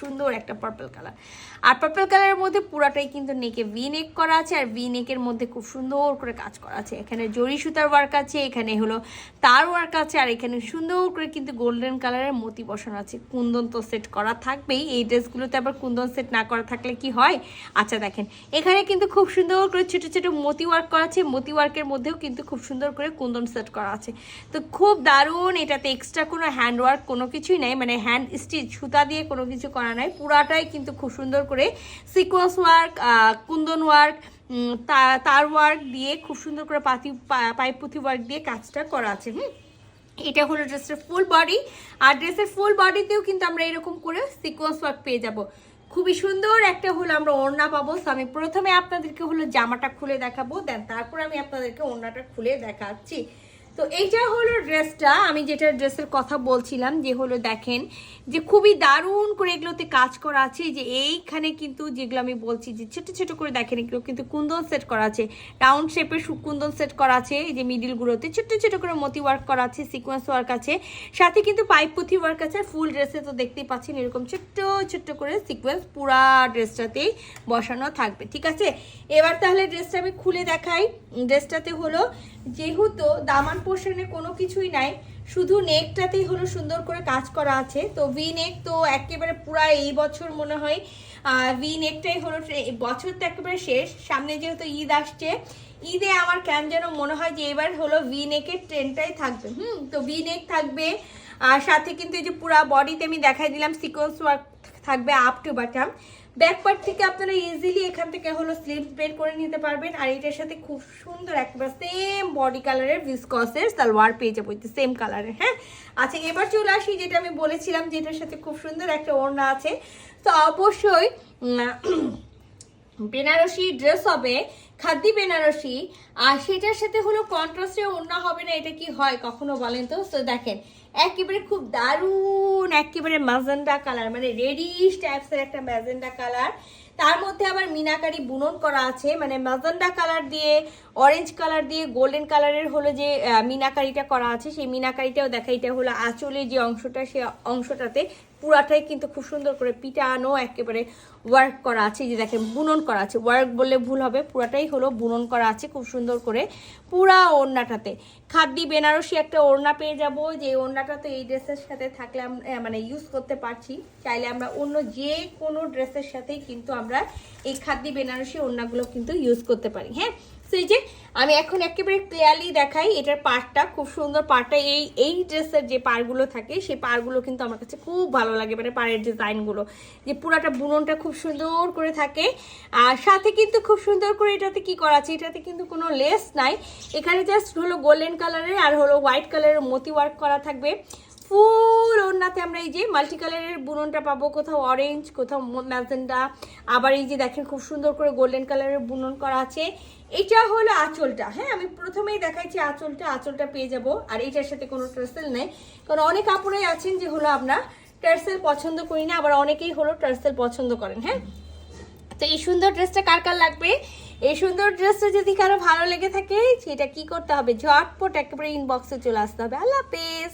সুন্দর একটা purple colour. আর purple কালারের মধ্যে পুরাটাই কিন্তু নেকে ভি নেক করা আছে, আর ভি নেকের মধ্যে খুব সুন্দর করে কাজ করা আছে। এখানে জরি সুতার ওয়ার্ক আছে, এখানে হলো তার ওয়ার্ক আছে, আর এখানে সুন্দর করে কিন্তু গোল্ডেন কালারের মতি বসানো আছে। কুন্দন তো সেট করা থাকবেই, এই ড্রেসগুলোতে আবার কুন্দন সেট না করা থাকলে কি হয়। আচ্ছা দেখেন এখানে কিন্তু খুব সুন্দর করে ছোট ছোট মতি ওয়ার্ক করা আছে, মতি ওয়ার্কের মধ্যেও কিন্তু খুব সুন্দর করে কুন্দন সেট করা আছে। তো খুব দারুণ, এটাতে এক্সট্রা কোনো হ্যান্ড ওয়ার্ক কোনো কিছুই নাই, মানে হ্যান্ড স্টিচ সুতা দিয়ে কোনো কিছু করা নাই, পুরাটাই কিন্তু খুব সুন্দর করে সিকোয়েন্স ওয়ার্ক, কুন্দন ওয়ার্ক, তার ওয়ার্ক দিয়ে খুব সুন্দর করে পাইপ পুঁথি ওয়ার্ক দিয়ে কাজটা করা আছে। এটা হলো ড্রেসের ফুল বডি, আর ড্রেসের ফুল বডিতেও কিন্তু আমরা এরকম করে সিকোয়েন্স ওয়ার্ক পেয়ে যাব। খুবই সুন্দর একটা হলো আমরা ওড়না পাবো। আমি প্রথমে আপনাদেরকে হলো জামাটা খুলে দেখাবো, দেন তারপর আমি আপনাদেরকে ওড়নাটা খুলে দেখাচ্ছি। তো এইটা হলো ড্রেসটা, আমি যেটা ড্রেসের কথা বলছিলাম যে হলো দেখেন যে খুবই দারুণ করে এগুলোতে কাজ করা আছে। যে এইখানে কিন্তু যেগুলো আমি বলছি যে ছোট ছোট করে দেখেন এগুলো কিন্তু কুন্দন সেট করা আছে, রাউন্ড শেপের কুন্দন সেট করা আছে। এই যে মিডিলগুলোতে ছোট ছোট করে মতি ওয়ার্ক করা আছে, সিকোয়েন্স ওয়ার্ক আছে, সাথে কিন্তু পাইপ পুঁথি ওয়ার্ক আছে। ফুল ড্রেসে তো দেখতেই পাচ্ছেন এরকম ছোট্ট ছোট্ট করে সিকোয়েন্স পুরা ড্রেসটাতেই বসানো থাকবে। ঠিক আছে, এবার তাহলে ড্রেসটা আমি খুলে দেখাই। ড্রেসটাতে হলো যেহেতু দামান পোর্শনে কোনো কিছুই নাই, শুধু নেকটাতেই হলো সুন্দর করে কাজ করা আছে। তো ভি নেক তো একেবারে পুরা এই বছর মনে হয় ভি নেকটাই হলো, বছর তো একেবারে শেষ, সামনে যেহেতু ঈদ আসছে, ঈদে আমার কেন যেন মনে হয় যে এবার হলো ভি নেকের ট্রেন্ডটাই থাকবে। তো ভি নেক থাকবে, আর সাথে কিন্তু এই যে পুরা বডিতে আমি দেখাই দিলাম সিকোয়েন্স ওয়ার্ক থাকবে আপ টু বাটাম। ব্যাক পার্ট থেকে আপনারা ইজিলি এখান থেকে হলো স্লিভস বের করে নিতে পারবেন। আর এটার সাথে খুব সুন্দর একবার সেম বডি কালারের ভিসকসের সালোয়ার পেয়ে যাবো, সেম কালারের। হ্যাঁ, আচ্ছা এবার চলে আসি যেটা আমি বলেছিলাম যেটার সাথে খুব সুন্দর একটা ওড়না আছে। তো অবশ্যই বেনারসি ড্রেস হবে, খাদ্দি বেনারসি, আর সেটার সাথে হলো কন্ট্রাস্টে ওড়না হবে না, এটা কি হয় কখনো বলেন তো? তো দেখেন একেবারে খুব দারুণ একেবারে ম্যাজেন্ডা কালার, মানে রেডিশ টাইপসের একটা ম্যাজেন্ডা কালার, তার মধ্যে আবার মিনাকারি বুনন করা আছে, মানে ম্যাজেন্ডা কালার দিয়ে অরেঞ্জ কালার দিয়ে গোল্ডেন কালারের হলো যে মিনাকারিটা করা আছে, সেই মিনাকারিটাও দেখা। এটা হলো আঁচলের যে অংশটা, সেই অংশটাতে পুরাটাই কিন্তু খুব সুন্দর করে পিটানো একেবারে ওয়ার্ক করা আছে। যে দেখেন বুনন করা আছে, ওয়ার্ক বললে ভুল হবে, পুরাটাই হলো বুনন করা আছে খুব সুন্দর করে পুরা ওড়নাটাতে। খাদ্দি বেনারসি একটা ওড়না পেয়ে যাব, যে ওড়নাটা তো এই ড্রেসের সাথে থাকলে মানে ইউজ করতে পারছি, চাইলে আমরা অন্য যে কোনো ড্রেসের সাথেই কিন্তু আমরা এই খাদ্দি বেনারসি ওড়নাগুলো কিন্তু ইউজ করতে পারি। হ্যাঁ, সেই যে আমি এখন একেবারে ক্লিয়ারলি দেখাই এটার পার্টটা, খুব সুন্দর পার্টটা। এই ড্রেসের যে পাড়গুলো থাকে সেই পাড়গুলো কিন্তু আমার কাছে খুব ভালো লাগে, মানে পাড়ের ডিজাইনগুলো যে পুরাটা বুননটা খুব সুন্দর করে থাকে। আর সাথে কিন্তু খুব সুন্দর করে এটাতে কি করা আছে, এটাতে কিন্তু কোনো লেস নাই, এখানে জাস্ট হলো গোল্ডেন কালারের আর হলো হোয়াইট কালারের মতি ওয়ার্ক করা থাকবে। ফুল ওড়নাতে আমরা এই যে মাল্টি কালারের বুননটা পাবো, কোথাও অরেঞ্জ, কোথাও ম্যাজেন্ডা, আবার এই যে দেখেন খুব সুন্দর করে গোল্ডেন কালারের বুনন করা আছে। এটা হলো আঁচলটা। হ্যাঁ, আমি প্রথমেই দেখাইছি আঁচলটা পেয়ে যাব। আর এটার সাথে কোনো টার্সেল নেই, কারণ অনেক আপুরাই আছেন যে হলো আমরা টার্সেল পছন্দ করি না, আবার অনেকেই হলো টার্সেল পছন্দ করেন। হ্যাঁ, তো এই সুন্দর ড্রেসটা কার কার লাগবে, এই সুন্দর ড্রেসটা যদি কারো ভালো লেগে থাকে সেটা কি করতে হবে, ঝটপট একেবারে ইনবক্সে চলে আসতে হবে। আল্লাহ হাফেজ।